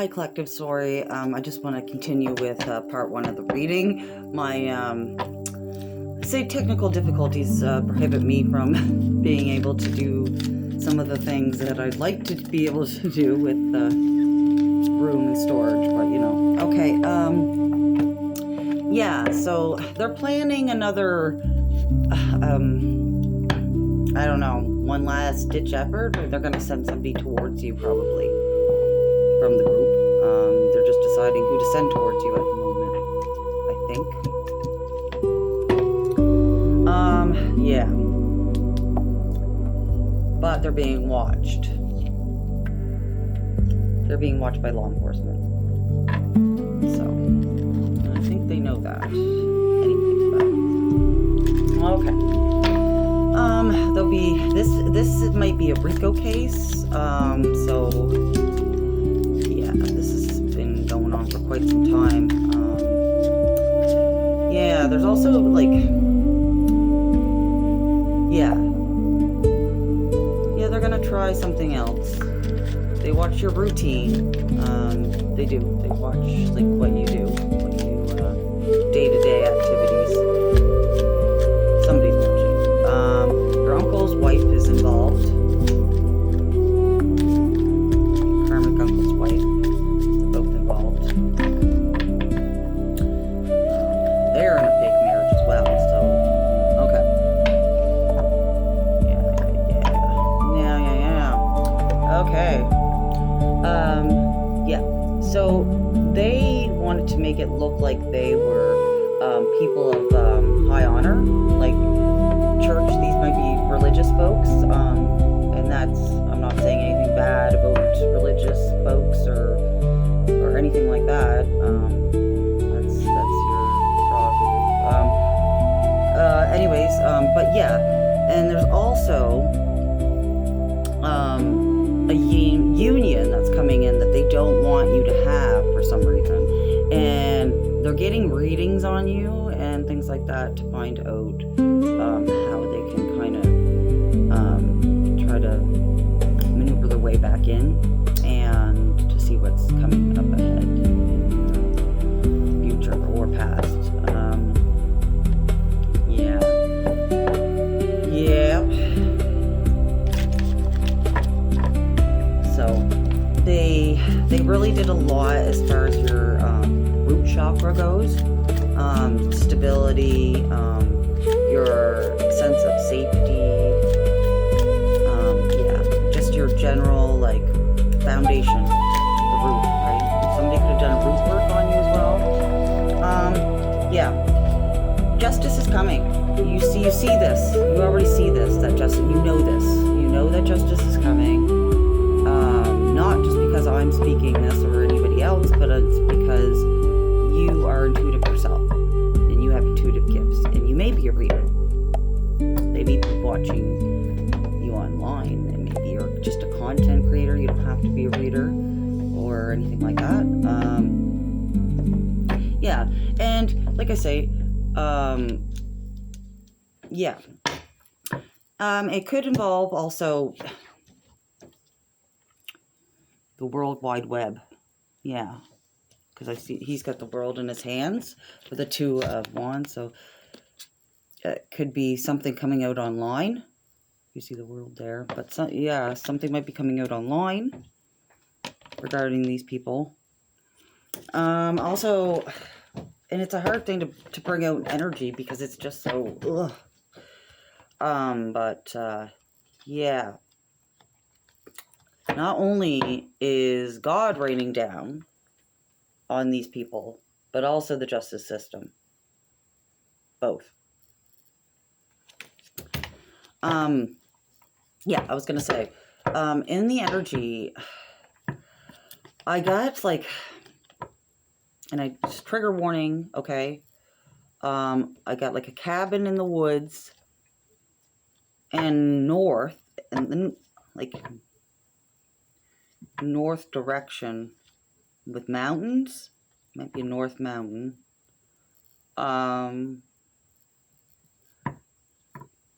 Hi Collective, sorry, I just want to continue with part 1 of the reading. My, say technical difficulties prohibit me from being able to do some of the things that I'd like to be able to do with room and storage, but you know. Okay, yeah, so they're planning another, I don't know, one last ditch effort, or they're going to send somebody towards you probably from the group. They're just deciding who to send towards you at the moment, I think. Yeah. But they're being watched. They're being watched by law enforcement. So, I think they know that. Anyways, but okay. There'll be this might be a RICO case. So yeah, this has been going on for quite some time. Yeah, there's also like yeah, they're gonna try something else. They watch your routine. They do. They watch like what you do, day-to-day activities. Somebody's watching. Your uncle's wife is involved. Karmic uncle's wife. They're both involved. They're in a fake marriage as well, so okay. Yeah. Okay. Yeah. So they wanted to make it look like they were people of high honor, like church. These might be religious folks, and that's, I'm not saying anything bad about religious folks or anything like that. That's your prerogative. Anyways, but yeah, and there's also a union that's coming in that they don't want you to have for some reason, and they're getting readings on you and things like that to find out how they can kind of try to maneuver their way back in and to see what's coming up ahead in future or past. Yeah. So they really did a lot as far as your root chakra goes. Stability, your sense of safety, yeah, just your general like foundation, the root, right? Somebody could have done root work on you as well. Yeah, justice is coming. You see this. You already see this. That justice. You know this. You know that justice is coming. Not just because I'm speaking this or anybody else, but it's because you are intuitive yourself, and you have intuitive gifts, and you may be a reader. They may be watching you online, and maybe you're just a content creator. You don't have to be a reader or anything like that. Yeah, and like I say, yeah, it could involve also the World Wide Web. Yeah, because I see he's got the world in his hands with the 2 of Wands, so it could be something coming out online. You see the world there, but yeah, something might be coming out online regarding these people. Also, and it's a hard thing to bring out energy because it's just so ugh. But yeah, not only is God raining down on these people, but also the justice system. Both. Yeah, I was gonna say, in the energy, I got like, and I just trigger warning, okay? I got like a cabin in the woods and north, and then like north direction with mountains. Might be a north mountain.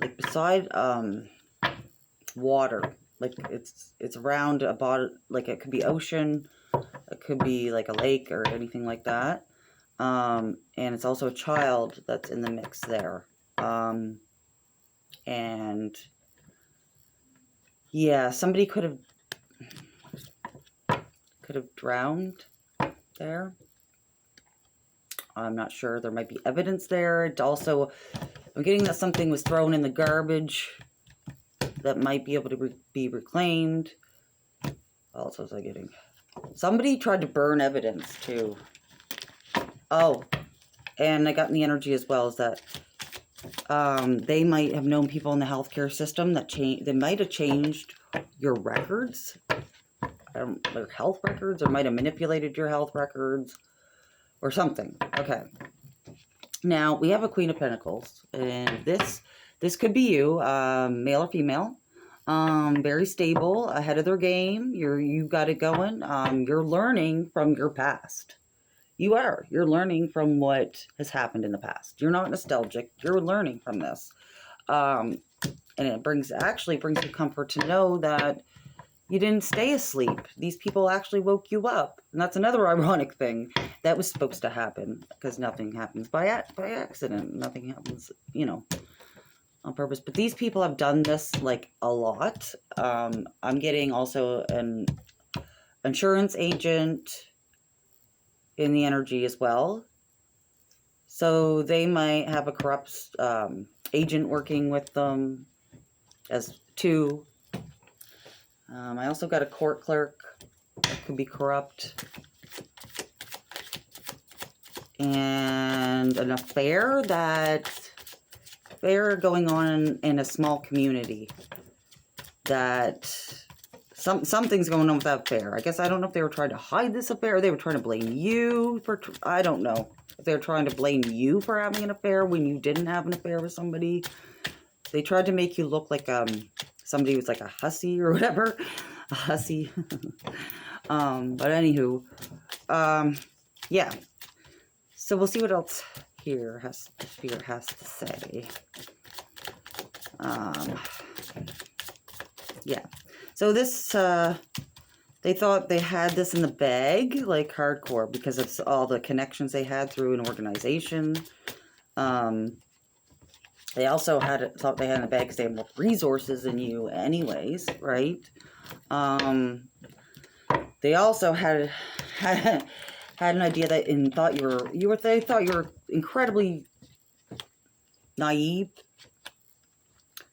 Like beside water, like it's around about, like it could be ocean, It could be like a lake or anything like that. And it's also a child that's in the mix there. And yeah, somebody could have drowned there. I'm not sure. There might be evidence there. It also, I'm getting that something was thrown in the garbage that might be able to be reclaimed. What else was I getting? Somebody tried to burn evidence too. Oh, and I got in the energy as well is that they might have known people in the healthcare system that they might have changed your records, their health records, or might have manipulated your health records or something. Okay. Now we have a Queen of Pentacles, and this could be you, male or female. Very stable, ahead of their game. You got it going. You're learning from your past. You're learning from what has happened in the past. You're not nostalgic. You're learning from this. And it actually brings you comfort to know that you didn't stay asleep. These people actually woke you up. And that's another ironic thing. That was supposed to happen, because nothing happens by accident. Nothing happens, on purpose. But these people have done this like a lot. I'm getting also an insurance agent in the energy as well. So they might have a corrupt agent working with them as two. I also got a court clerk that could be corrupt. And an affair going on in a small community. That something's going on with that affair. I guess I don't know if they were trying to hide this affair or they were trying to blame you for, I don't know. If they were trying to blame you for having an affair when you didn't have an affair with somebody. They tried to make you look like somebody was like a hussy or whatever. A hussy. But anywho, yeah. So we'll see what else the spirit has to say. Yeah. So this, they thought they had this in the bag, like hardcore, because of all the connections they had through an organization. They also thought they had in the bag because they had more resources than you anyways, right? They also had an idea that they thought you were incredibly naive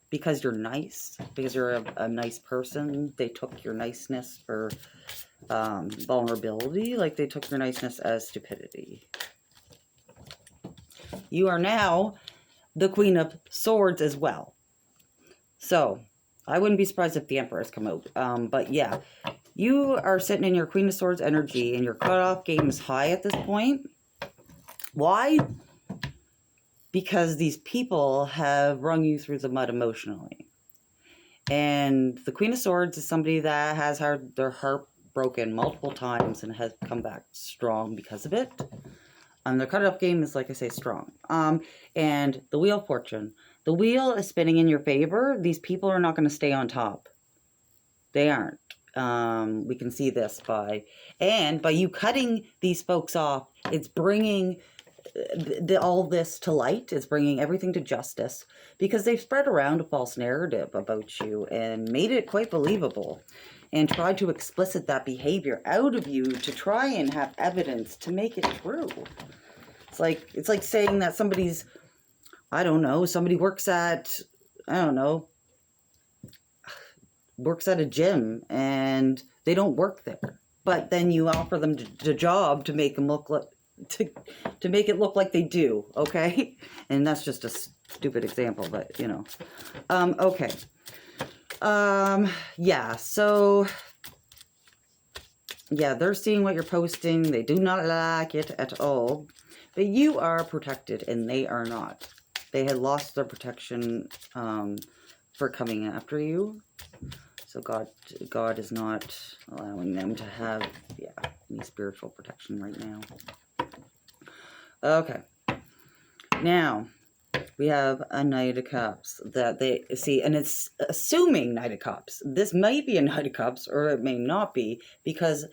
because you're nice, because you're a nice person. They took your niceness for vulnerability, like they took your niceness as stupidity. You are now the Queen of Swords as well. So, I wouldn't be surprised if the Emperor has come out. But yeah, you are sitting in your Queen of Swords energy and your cutoff game is high at this point. Why? Because these people have wrung you through the mud emotionally. And the Queen of Swords is somebody that has had their heart broken multiple times and has come back strong because of it. The cutoff game is, like I say, strong. And the Wheel of Fortune. The wheel is spinning in your favor. These people are not going to stay on top. They aren't. We can see this by you cutting these folks off, it's bringing all this to light. It's bringing everything to justice because they've spread around a false narrative about you and made it quite believable and tried to explicit that behavior out of you to try and have evidence to make it true. It's like saying that somebody's, I don't know, somebody works at, works at a gym and they don't work there. But then you offer them the job to make them look like, to make it look like they do, okay? And that's just a stupid example, but okay. Yeah, so yeah, they're seeing what you're posting. They do not like it at all. But you are protected and they are not. They had lost their protection for coming after you. So God is not allowing them to have, any spiritual protection right now. Okay. Now, we have a Knight of Cups that they see, and it's assuming Knight of Cups. This might be a Knight of Cups, or it may not be, because